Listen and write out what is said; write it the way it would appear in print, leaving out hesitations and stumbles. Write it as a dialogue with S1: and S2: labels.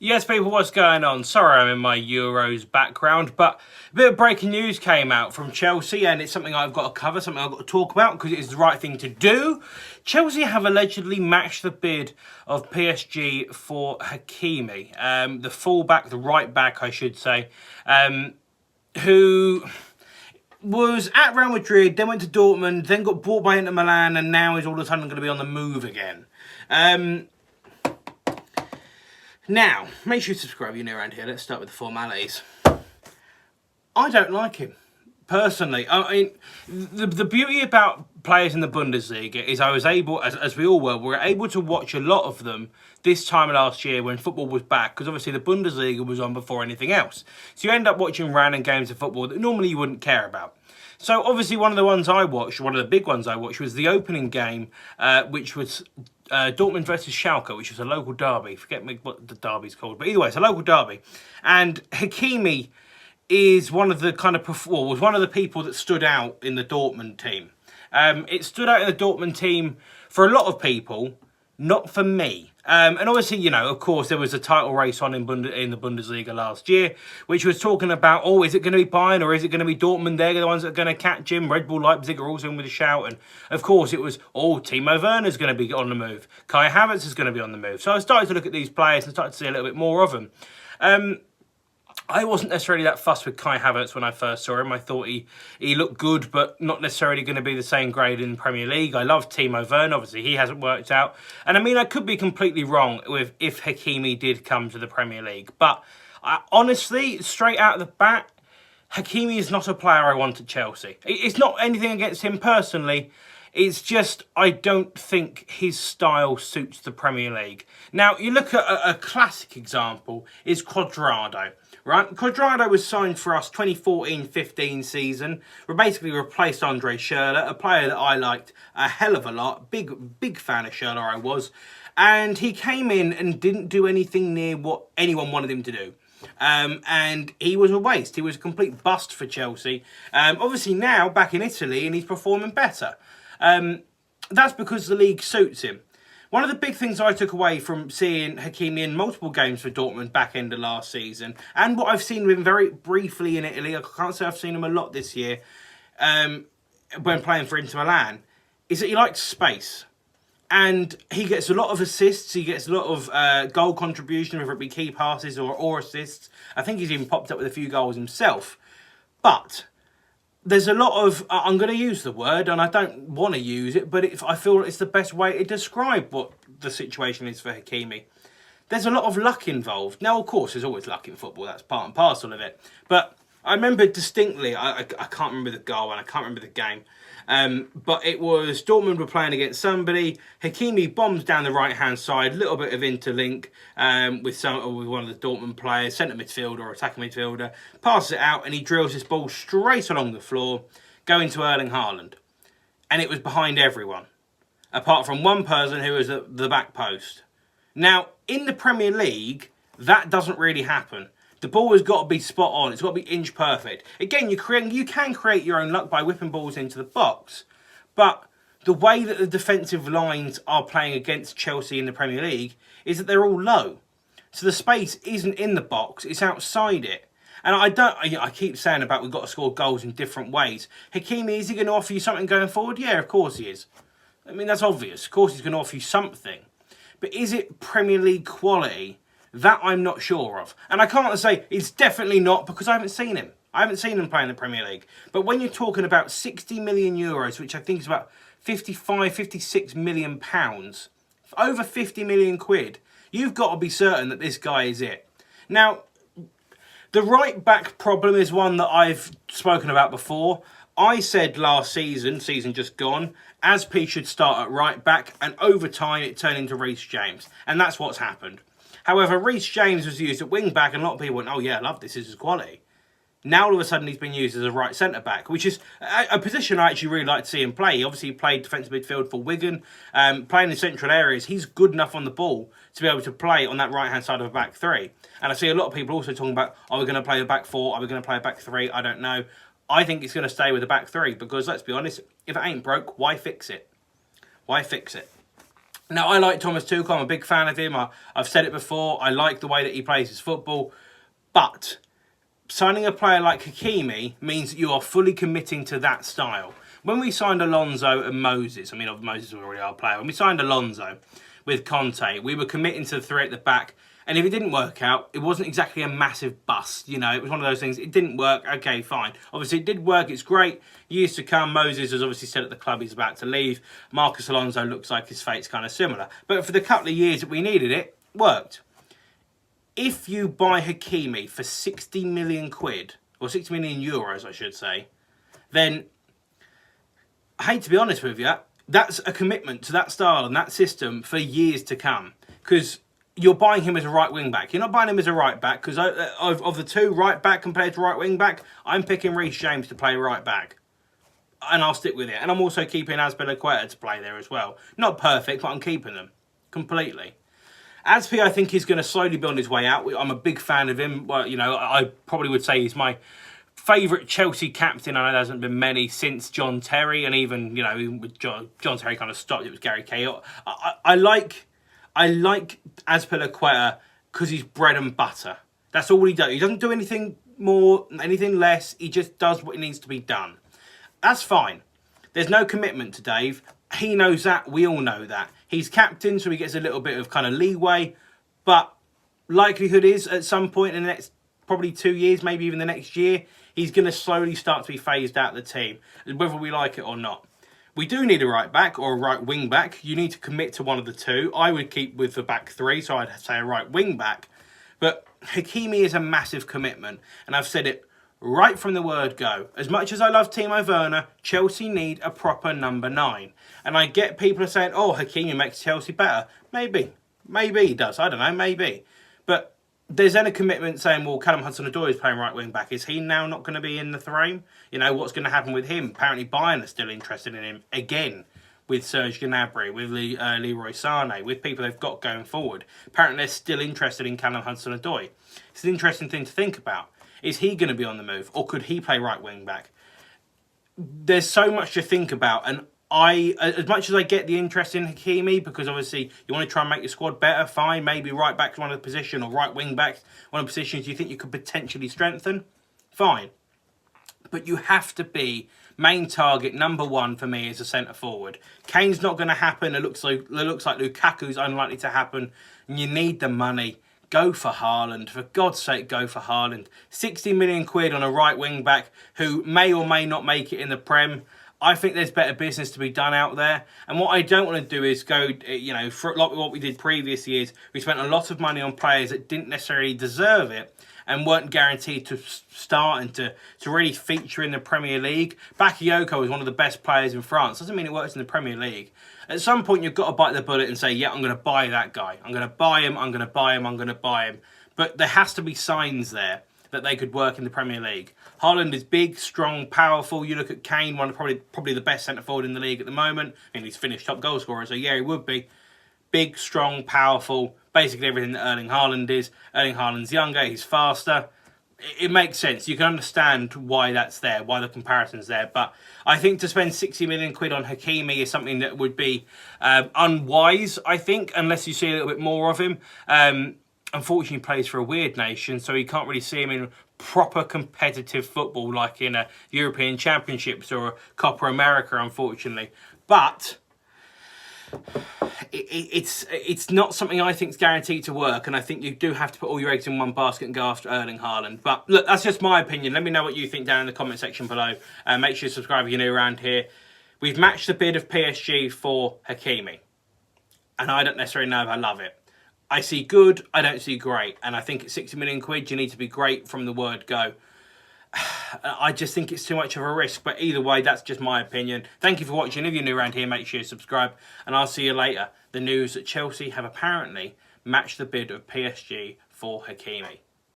S1: Yes, people, what's going on? Sorry I'm in my Euros background, but a bit of breaking news came out from Chelsea, and it's something I've got to cover, something I've got to talk about, because it is the right thing to do. Chelsea have allegedly matched the bid of PSG for Hakimi, the fullback, the right back, I should say, who was at Real Madrid, then went to Dortmund, then got bought by Inter Milan, and now is all of a sudden going to be on the move again. Now, make sure you subscribe if you're new around here. Let's start with the formalities. I don't like him, personally. I mean, the beauty about players in the Bundesliga is I was able, as we all were able to watch a lot of them this time last year when football was back, because obviously the Bundesliga was on before anything else. So you end up watching random games of football that normally you wouldn't care about. So obviously one of the ones I watched, one of the big ones I watched, was the opening game, which was Dortmund versus Schalke, which was a local derby. Forget me what the derby's called, but either way, it's a local derby. And Hakimi is one of the was one of the people that stood out in the Dortmund team. It stood out in the Dortmund team for a lot of people, not for me. And obviously, you know, of course, there was a title race on in the Bundesliga last year, which was talking about, oh, is it going to be Bayern or is it going to be Dortmund? They're the ones that are going to catch him. Red Bull Leipzig are also in with a shout. And, of course, it was, oh, Timo Werner's going to be on the move. Kai Havertz is going to be on the move. So I started to look at these players and started to see a little bit more of them. I wasn't necessarily that fussed with Kai Havertz when I first saw him. I thought he looked good, but not necessarily going to be the same grade in the Premier League. I love Timo Werner. Obviously, he hasn't worked out. And I mean, I could be completely wrong with if Hakimi did come to the Premier League. But honestly, straight out of the bat, Hakimi is not a player I want at Chelsea. It's not anything against him personally. It's just, I don't think his style suits the Premier League. Now, you look at a classic example is Cuadrado. Right, Cuadrado was signed for us 2014-15 season. We basically replaced Andre Schürrle, a player that I liked a hell of a lot. Big fan of Schürrle I was. And he came in and didn't do anything near what anyone wanted him to do. And he was a waste. He was a complete bust for Chelsea. Obviously now back in Italy and he's performing better. That's because the league suits him. One of the big things I took away from seeing Hakimi in multiple games for Dortmund back end of last season, and what I've seen him very briefly in Italy, I can't say I've seen him a lot this year, when playing for Inter Milan, is that he likes space. And he gets a lot of assists, he gets a lot of goal contribution, whether it be key passes or assists. I think he's even popped up with a few goals himself. But there's a lot of, I'm going to use the word, and I don't want to use it, but I feel it's the best way to describe what the situation is for Hakimi. There's a lot of luck involved. Now, of course, there's always luck in football. That's part and parcel of it. But I remember distinctly, I can't remember the goal and I can't remember the game, but it was Dortmund were playing against somebody. Hakimi bombs down the right-hand side, little bit of interlink with one of the Dortmund players, centre midfielder or attacking midfielder, passes it out and he drills this ball straight along the floor, going to Erling Haaland. And it was behind everyone, apart from one person who was at the back post. Now, in the Premier League, that doesn't really happen. The ball has got to be spot on. It's got to be inch perfect. Again, you can create your own luck by whipping balls into the box. But the way that the defensive lines are playing against Chelsea in the Premier League is that they're all low. So the space isn't in the box, it's outside it. And I keep saying about we've got to score goals in different ways. Hakimi, is he going to offer you something going forward? Yeah, of course he is. I mean, that's obvious. Of course he's going to offer you something. But is it Premier League quality? That I'm not sure of. And I can't say it's definitely not because I haven't seen him. I haven't seen him play in the Premier League. But when you're talking about 60 million euros, which I think is about 55, 56 million pounds, over 50 million quid, you've got to be certain that this guy is it. Now, the right back problem is one that I've spoken about before. I said last season just gone, Aspi should start at right back, and over time it turned into Reece James. And that's what's happened. However, Reece James was used at wing-back, and a lot of people went, oh yeah, I love this is his quality. Now all of a sudden he's been used as a right centre-back, which is a position I actually really like to see him play. Obviously he played defensive midfield for Wigan, playing in central areas. He's good enough on the ball to be able to play on that right-hand side of a back three. And I see a lot of people also talking about, are we going to play a back four? Are we going to play a back three? I don't know. I think it's going to stay with a back three because, let's be honest, if it ain't broke, why fix it? Why fix it? Now, I like Thomas Tuchel. I'm a big fan of him. I've said it before. I like the way that he plays his football. But signing a player like Hakimi means that you are fully committing to that style. When we signed Alonso and Moses, I mean, Moses was already our player. When we signed Alonso with Conte, we were committing to the three at the back. And if it didn't work out, it wasn't exactly a massive bust. You know, it was one of those things. It didn't work. Okay, fine. Obviously, it did work. It's great. Years to come. Moses has obviously said at the club he's about to leave. Marcus Alonso looks like his fate's kind of similar. But for the couple of years that we needed it, worked. If you buy Hakimi for 60 million quid, or 60 million euros, I should say, then I hate to be honest with you, that's a commitment to that style and that system for years to come. Because you're buying him as a right wing back. You're not buying him as a right back, because of the two, right back compared to right wing back, I'm picking Reece James to play right back. And I'll stick with it. And I'm also keeping Azpilicueta to play there as well. Not perfect, but I'm keeping them completely. Azpi, I think, is going to slowly build his way out. I'm a big fan of him. Well, you know, I probably would say he's my favourite Chelsea captain. I know there hasn't been many since John Terry, and even, you know, with John Terry kind of stopped, it was Gary Cahill. I like Azpilicueta because he's bread and butter. That's all he does. He doesn't do anything more, anything less. He just does what needs to be done. That's fine. There's no commitment to Dave. He knows that. We all know that. He's captain, so he gets a little bit of kind of leeway. But likelihood is, at some point in the next probably 2 years, maybe even the next year, he's going to slowly start to be phased out of the team, whether we like it or not. We do need a right back or a right wing back. You need to commit to one of the two. I would keep with the back three, so I'd say a right wing back. But Hakimi is a massive commitment, and I've said it right from the word go. As much as I love Timo Werner, Chelsea need a proper number 9. And I get people are saying, oh, Hakimi makes Chelsea better. Maybe. Maybe he does. I don't know. Maybe. But there's then a commitment saying, well, Callum Hudson-Odoi is playing right wing back. Is he now not going to be in the frame? You know, what's going to happen with him? Apparently Bayern are still interested in him again, with Serge Gnabry, with Leroy Sané, with people they've got going forward. Apparently they're still interested in Callum Hudson-Odoi. It's an interesting thing to think about. Is he going to be on the move, or could he play right wing back? There's so much to think about, and as much as I get the interest in Hakimi, because obviously you want to try and make your squad better, fine, maybe right back's one of the position, or right wing back's one of the positions you think you could potentially strengthen, fine. But you have to be main target number 1 for me as a centre forward. Kane's not going to happen. It looks like Lukaku's unlikely to happen, and you need the money. Go for Haaland. For God's sake, go for Haaland. 60 million quid on a right wing back who may or may not make it in the Prem. I think there's better business to be done out there. And what I don't want to do is go, you know, for like what we did previous years. We spent a lot of money on players that didn't necessarily deserve it and weren't guaranteed to start and to really feature in the Premier League. Bakayoko is one of the best players in France. Doesn't mean it works in the Premier League. At some point, you've got to bite the bullet and say, yeah, I'm going to buy that guy. I'm going to buy him, I'm going to buy him, I'm going to buy him. But there has to be signs there that they could work in the Premier League. Haaland is big, strong, powerful. You look at Kane, one of probably the best centre-forward in the league at the moment. I mean, he's finished top goal scorer, so yeah, he would be. Big, strong, powerful, basically everything that Erling Haaland is. Erling Haaland's younger, he's faster. It makes sense. You can understand why that's there, why the comparison's there. But I think to spend 60 million quid on Hakimi is something that would be unwise, I think, unless you see a little bit more of him. Unfortunately, he plays for a weird nation, so you can't really see him in proper competitive football like in a European Championships or a Copa America, unfortunately. But it's not something I think is guaranteed to work, and I think you do have to put all your eggs in one basket and go after Erling Haaland. But look, that's just my opinion. Let me know what you think down in the comment section below. Make sure you subscribe if you're new around here. We've matched the bid of PSG for Hakimi, and I don't necessarily know if I love it. I see good, I don't see great, and I think at 60 million quid you need to be great from the word go. I just think it's too much of a risk, but either way, that's just my opinion. Thank you for watching. If you're new around here, make sure you subscribe, and I'll see you later. The news that Chelsea have apparently matched the bid of PSG for Hakimi.